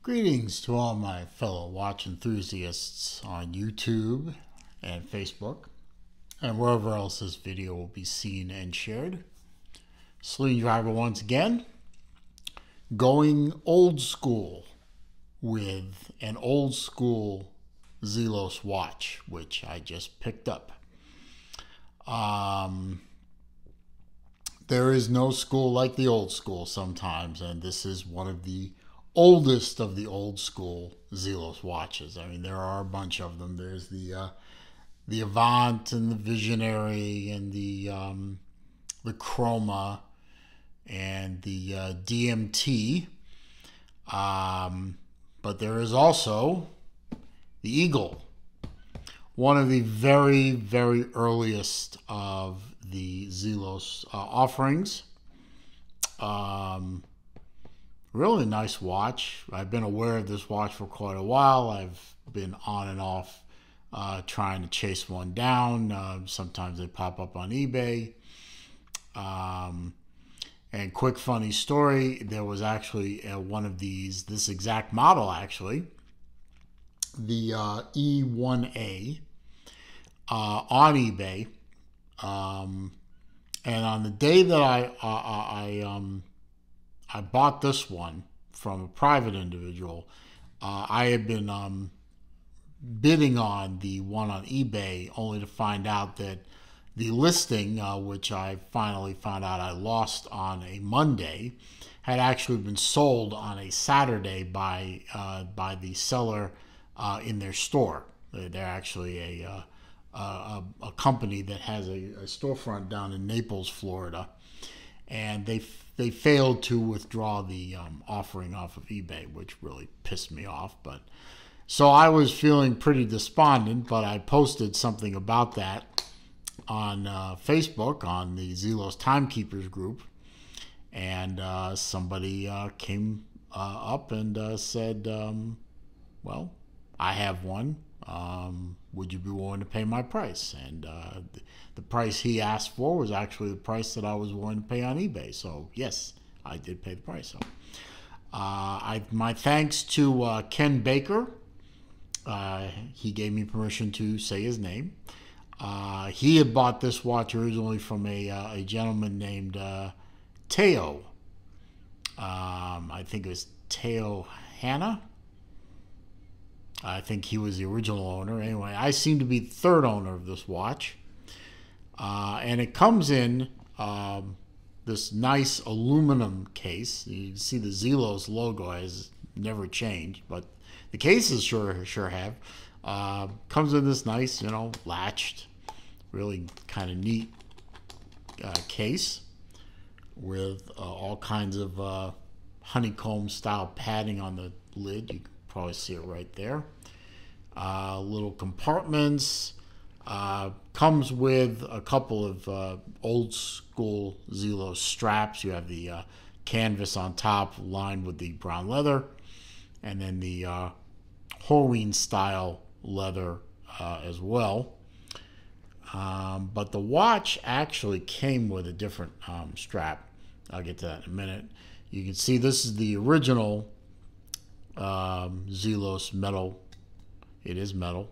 Greetings to all my fellow watch enthusiasts on YouTube and Facebook and wherever else this video will be seen and shared. Sling Driver once again, going old school with an old school Zelos watch, which I just picked up. There is no school like the old school sometimes, and this is one of the oldest of the old school Zelos watches. I mean, there are a bunch of them. There's the Avant and the Visionary and the Chroma and the DMT. But there is also the Eagle, one of the very, very earliest of the Zelos offerings. Really nice watch. I've been aware of this watch for quite a while. I've been on and off trying to chase one down. Sometimes they pop up on eBay. And quick funny story, there was actually one of these, this exact model actually, the E-1A on eBay. And on the day that I bought this one from a private individual, I had been bidding on the one on eBay only to find out that the listing, which I finally found out I lost on a Monday, had actually been sold on a Saturday by the seller in their store. They're actually a company that has a storefront down in Naples, Florida, and they failed to withdraw the offering off of eBay, which really pissed me off. But so I was feeling pretty despondent, but I posted something about that on Facebook on the Zelos Timekeepers group, and somebody came up and said, well, I have one. Would you be willing to pay my price? And the price he asked for was actually the price that I was willing to pay on eBay. So yes, I did pay the price. So my thanks to Ken Baker. He gave me permission to say his name. He had bought this watch originally from a gentleman named Teo. I think it was Teo Hanna. I think he was the original owner. Anyway, I seem to be the third owner of this watch. And it comes in this nice aluminum case. You can see the Zelos logo has never changed, but the cases sure have. Comes in this nice, latched, really kind of neat case with all kinds of honeycomb style padding on the lid. You can probably see it right there. Little compartments. Comes with a couple of old school Zelos straps. You have the canvas on top lined with the brown leather, and then the Horween style leather as well. But the watch actually came with a different strap. I'll get to that in a minute. You can see this is the original Zelos metal. It is metal.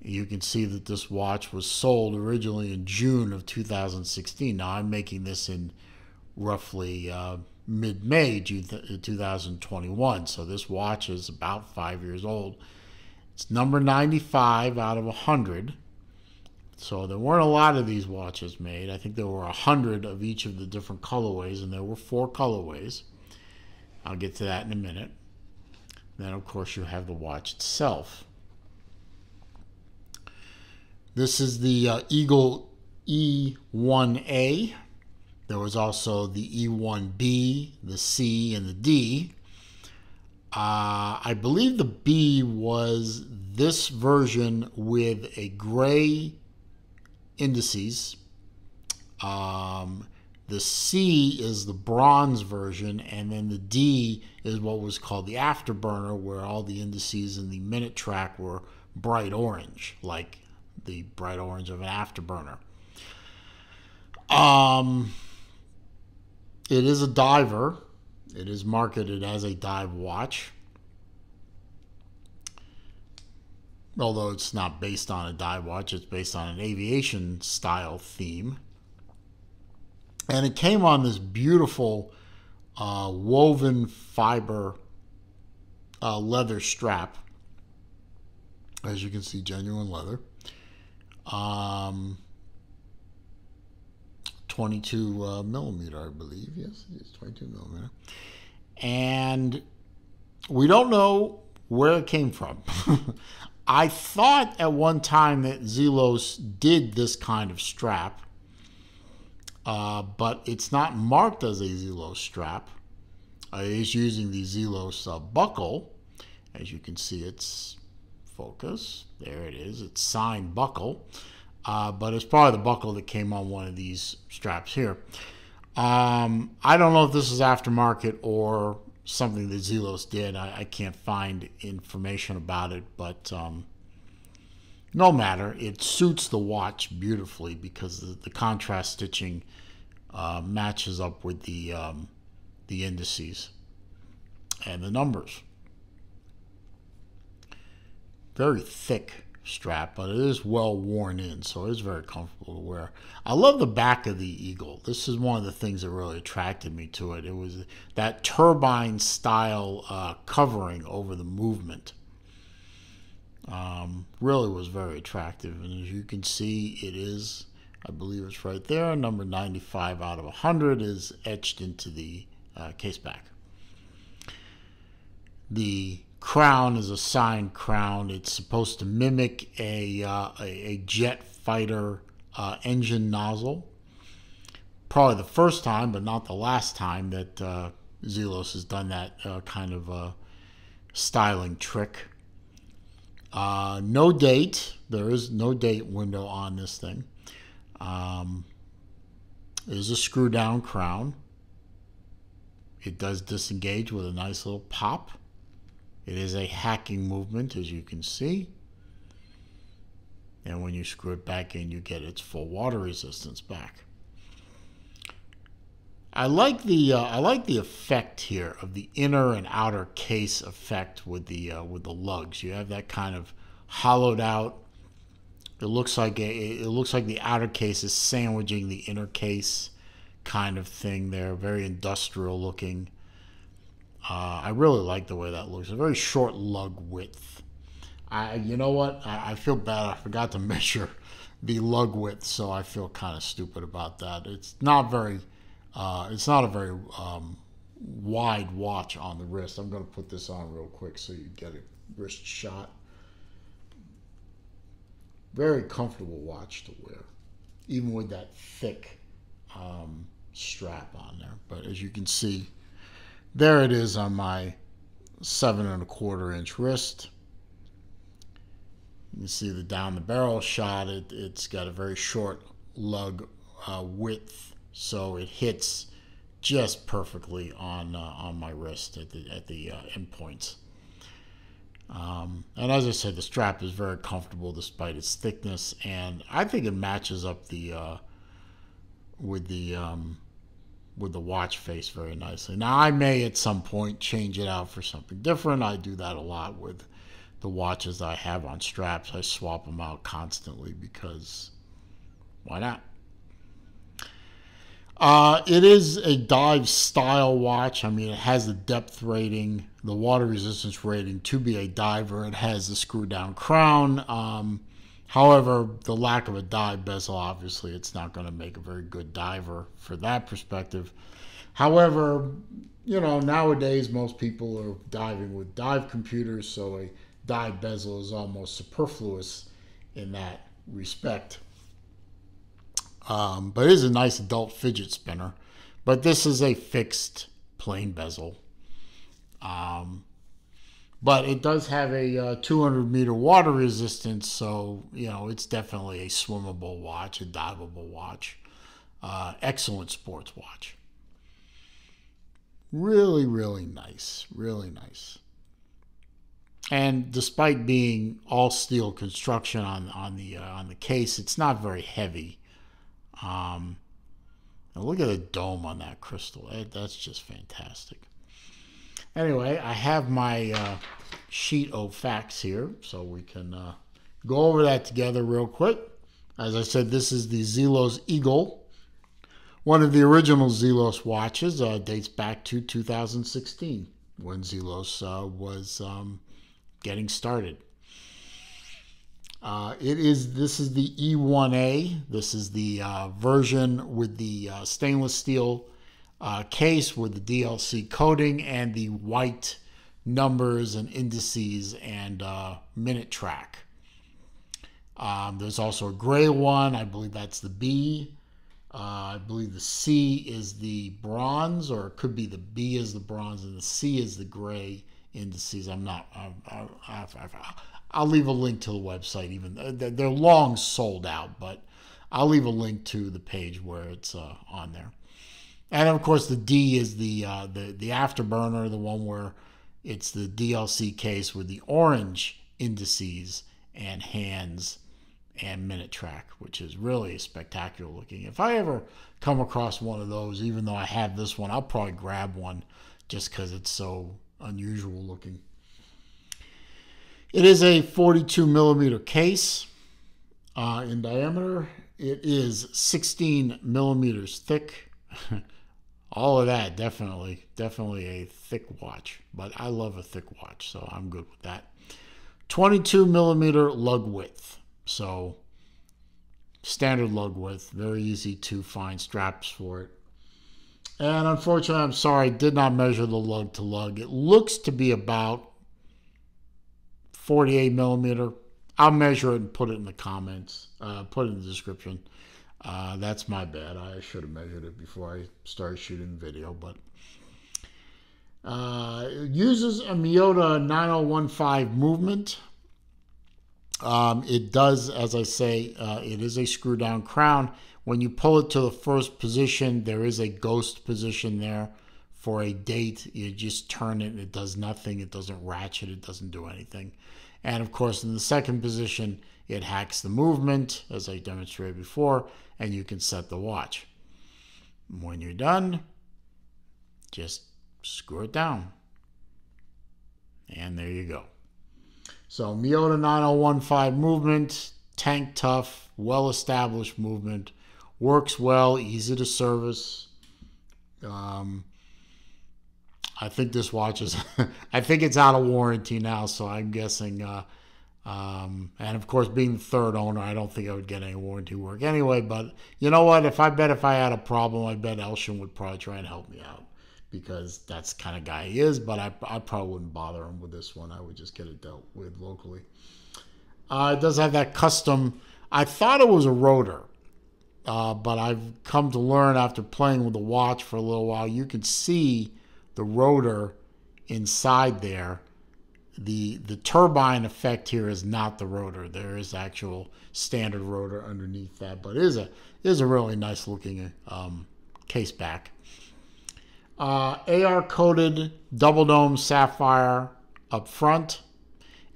You can see that this watch was sold originally in June of 2016. Now I'm making this in roughly mid-May 2021, so this watch is about 5 years old. It's number 95 out of 100. So there weren't a lot of these watches made. I think there were 100 of each of the different colorways, and there were 4 colorways. I'll get to that in a minute. Then, of course, you have the watch itself. This is the Eagle E-1A. There was also the E-1B, the C, and the D. I believe the B was this version with a gray indices. The C is the bronze version, and then the D is what was called the afterburner, where all the indices in the minute track were bright orange, like the bright orange of an afterburner. It is a diver. It is marketed as a dive watch, although it's not based on a dive watch. It's based on an aviation style theme. And it came on this beautiful woven fiber leather strap. As you can see, genuine leather. 22 millimeter, I believe. Yes, it is 22 millimeter. And we don't know where it came from. I thought at one time that Zelos did this kind of strap, but it's not marked as a Zelos strap. It is using the Zelos buckle. As you can see, it's focus. There it is. It's signed buckle. But it's probably the buckle that came on one of these straps here. I don't know if this is aftermarket or something that Zelos did. I can't find information about it, but no matter. It suits the watch beautifully because the contrast stitching matches up with the indices and the numbers. Very thick strap, but it is well worn in, so it is very comfortable to wear. I love the back of the Eagle. This is one of the things that really attracted me to it. It was that turbine style covering over the movement. Really was very attractive, and as you can see, it is, I believe it's right there, number 95 out of 100 is etched into the case back. The crown is a signed crown. It's supposed to mimic a jet fighter engine nozzle. Probably the first time, but not the last time that Zelos has done that kind of styling trick. No date. There is no date window on this thing. It is a screw down crown. It does disengage with a nice little pop. It is a hacking movement, as you can see. And when you screw it back in, you get its full water resistance back. I like the effect here of the inner and outer case effect with the lugs. You have that kind of hollowed out. It looks like the outer case is sandwiching the inner case, kind of thing there. Very industrial looking. I really like the way that looks. A very short lug width. You know what? I feel bad. I forgot to measure the lug width, so I feel kind of stupid about that. It's not very. It's not a very wide watch on the wrist. I'm going to put this on real quick so you get a wrist shot. Very comfortable watch to wear, even with that thick strap on there. But as you can see, there it is on my 7 1/4 inch wrist. You can see the down the barrel shot. It's got a very short lug width, so it hits just perfectly on my wrist at the end points. And as I said, the strap is very comfortable despite its thickness, and I think it matches up with the watch face very nicely. Now, I may at some point change it out for something different. I do that a lot with the watches I have on straps. I swap them out constantly because why not? It is a dive style watch. I mean, it has the depth rating, the water resistance rating to be a diver. It has the screw down crown. However, the lack of a dive bezel, obviously, it's not going to make a very good diver for that perspective. However, you know, nowadays most people are diving with dive computers, so a dive bezel is almost superfluous in that respect. But it is a nice adult fidget spinner. But this is a fixed plain bezel. But it does have a 200-meter water resistance, so, you know, it's definitely a swimmable watch, a diveable watch. Excellent sports watch. Really, really nice. Really nice. And despite being all steel construction on the case, it's not very heavy. Now look at the dome on that crystal. That's just fantastic. Anyway, I have my sheet of facts here, so we can go over that together real quick. As I said, this is the Zelos Eagle. One of the original Zelos watches, dates back to 2016 when Zelos was getting started. This is the E-1A. This is the version with the stainless steel case with the DLC coating and the white numbers and indices and minute track. There's also a gray one. I believe that's the B. I believe the C is the bronze, or it could be the B is the bronze and the C is the gray indices. I'm not. I'll leave a link to the website. Even they're long sold out, but I'll leave a link to the page where it's on there. And of course, the D is the afterburner, the one where it's the DLC case with the orange indices and hands and minute track, which is really spectacular looking. If I ever come across one of those, even though I have this one, I'll probably grab one just because it's so unusual looking. It is a 42 millimeter case in diameter. It is 16 millimeters thick. All of that, definitely a thick watch, but I love a thick watch, so I'm good with that. 22 millimeter lug width, so standard lug width, very easy to find straps for it. And unfortunately, I'm sorry, I did not measure the lug to lug. It looks to be about 48 millimeter. I'll measure it and put it in the comments, put it in the description. That's my bad. I should have measured it before I started shooting the video, but it uses a Miyota 9015 movement. It does, as I say, it is a screw down crown. When you pull it to the first position, there is a ghost position there for a date. You just turn it and it does nothing. It doesn't ratchet. It doesn't do anything. And of course, in the second position, it hacks the movement, as I demonstrated before, and you can set the watch. When you're done, just screw it down. And there you go. So Miyota 9015 movement, tank tough, well-established movement, works well, easy to service. I think this watch is, I think it's out of warranty now, so I'm guessing, and of course, being the third owner, I don't think I would get any warranty work anyway, but you know what? If I had a problem, I bet Elshin would probably try and help me out, because that's the kind of guy he is, but I probably wouldn't bother him with this one. I would just get it dealt with locally. It does have that custom, I thought it was a rotor, but I've come to learn after playing with the watch for a little while, you can see the rotor inside there. The turbine effect here is not the rotor. There is actual standard rotor underneath that, but it is a really nice looking case back. AR coated double dome sapphire up front,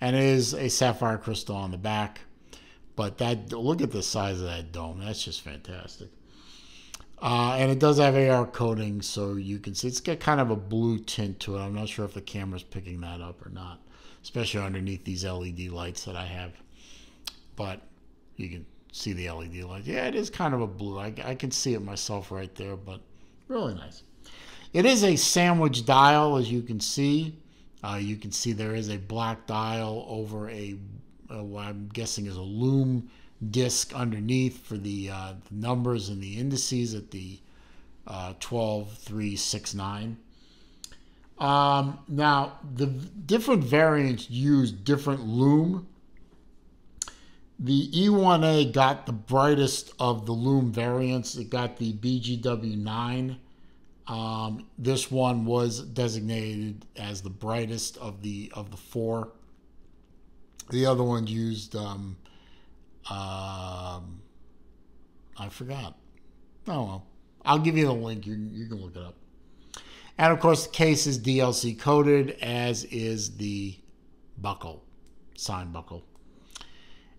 and it is a sapphire crystal on the back. But look at the size of that dome. That's just fantastic. And it does have AR coating, so you can see it's got kind of a blue tint to it. I'm not sure if the camera's picking that up or not, especially underneath these LED lights that I have. But you can see the LED lights. Yeah, it is kind of a blue. I can see it myself right there, but really nice. It is a sandwich dial, as you can see. You can see there is a black dial over what I'm guessing is a loom disc underneath for the numbers and the indices at the 12.369. Now, the different variants use different loom. The E-1A got the brightest of the loom variants. It got the BGW9. This one was designated as the brightest of the four. The other one used I forgot. Oh well, I'll give you the link. You can look it up. And of course, the case is DLC coated, as is the buckle, sign buckle.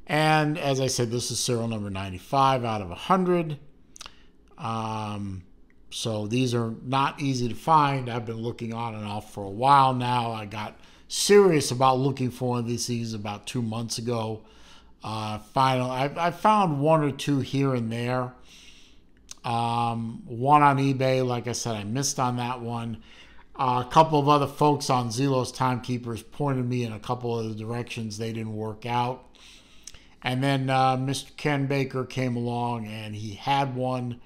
And as I said, this is serial number 95 out of 100. So these are not easy to find. I've been looking on and off for a while now. I got serious about looking for one of these things about 2 months ago. I found one or two here and there. One on eBay, like I said, I missed on that one. A couple of other folks on Zelos Timekeepers pointed me in a couple of the directions. They didn't work out. And then Mr. Ken Baker came along and he had one.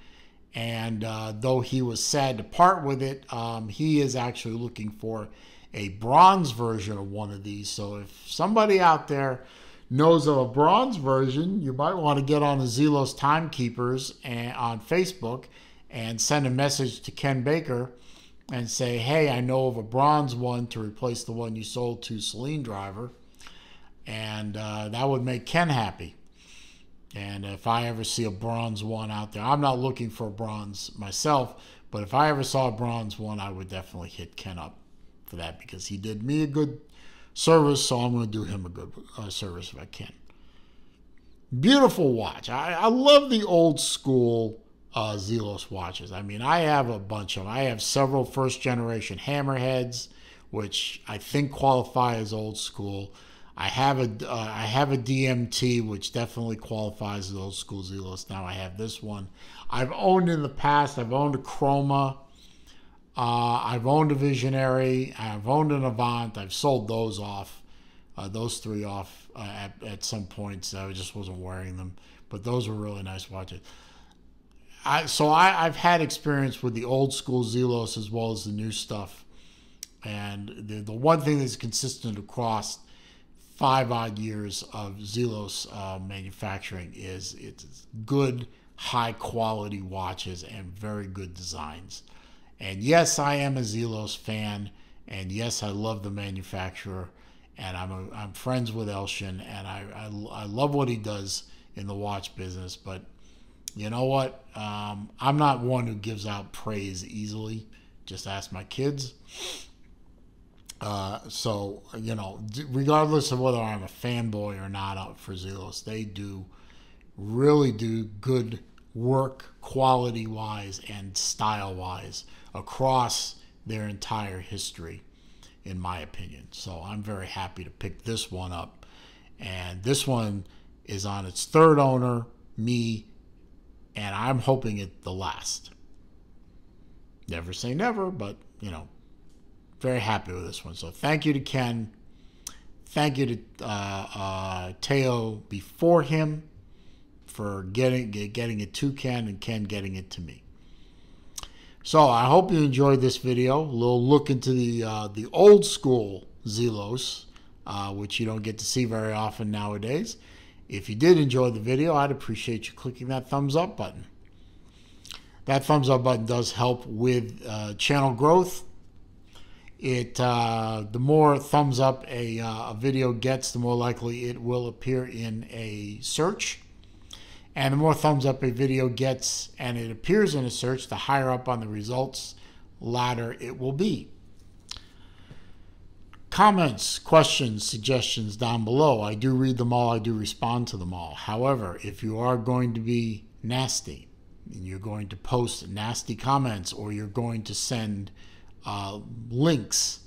And though he was sad to part with it, he is actually looking for a bronze version of one of these. So if somebody out there knows of a bronze version, you might want to get on the Zelos Timekeepers on Facebook and send a message to Ken Baker and say, hey, I know of a bronze one to replace the one you sold to Celine Driver. And that would make Ken happy. And if I ever see a bronze one out there, I'm not looking for a bronze myself, but if I ever saw a bronze one, I would definitely hit Ken up for that because he did me a good service, so I'm going to do him a good service if I can. Beautiful watch. I love the old school Zelos watches. I mean, I have a bunch of them. I have several first generation hammerheads, which I think qualify as old school. I have a DMT, which definitely qualifies as old school Zelos. Now I have this one. I've owned in the past. I've owned a Chroma. I've owned a Visionary. I've owned an Avant. I've sold those off, those three off at some points. I just wasn't wearing them, but those were really nice watches. I've had experience with the old school Zelos as well as the new stuff, and the one thing that's consistent across 5 odd years of Zelos manufacturing is it's good, high quality watches and very good designs. And yes, I am a Zelos fan, and yes, I love the manufacturer, and I'm friends with Elshin, and I love what he does in the watch business. But you know what? I'm not one who gives out praise easily. Just ask my kids. So, you know, regardless of whether I'm a fanboy or not for Zelos, they really do good work quality-wise and style-wise across their entire history, in my opinion. So I'm very happy to pick this one up. And this one is on its third owner, me, and I'm hoping it's the last. Never say never, but, you know, very happy with this one. So thank you to Ken. Thank you to Teo before him for getting it to Ken, and Ken getting it to me. So I hope you enjoyed this video. A little look into the old school Zelos, which you don't get to see very often nowadays. If you did enjoy the video, I'd appreciate you clicking that thumbs up button. That thumbs up button does help with channel growth. The more thumbs up a video gets, the more likely it will appear in a search. And the more thumbs up a video gets and it appears in a search, the higher up on the results ladder it will be. Comments, questions, suggestions down below. I do read them all. I do respond to them all. However, if you are going to be nasty, and you're going to post nasty comments, or you're going to send links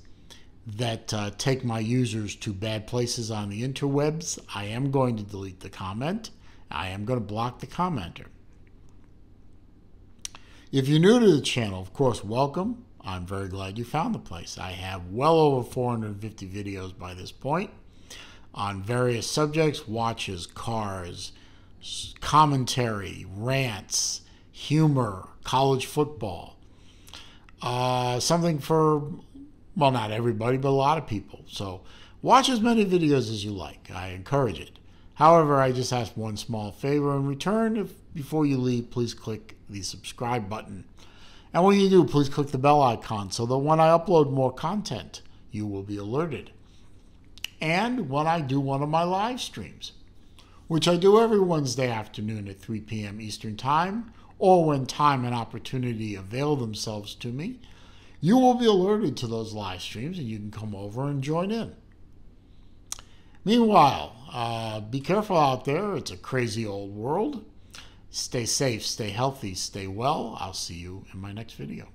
that take my users to bad places on the interwebs, I am going to delete the comment. I am going to block the commenter. If you're new to the channel, of course, welcome. I'm very glad you found the place. I have well over 450 videos by this point on various subjects: watches, cars, commentary, rants, humor, college football. Something for, well, not everybody, but a lot of people. So watch as many videos as you like. I encourage it. However, I just ask one small favor in return. Before you leave, please click the subscribe button. And when you do, please click the bell icon so that when I upload more content, you will be alerted. And when I do one of my live streams, which I do every Wednesday afternoon at 3 p.m. Eastern Time, or when time and opportunity avail themselves to me, you will be alerted to those live streams and you can come over and join in. Meanwhile, be careful out there. It's a crazy old world. Stay safe, stay healthy, stay well. I'll see you in my next video.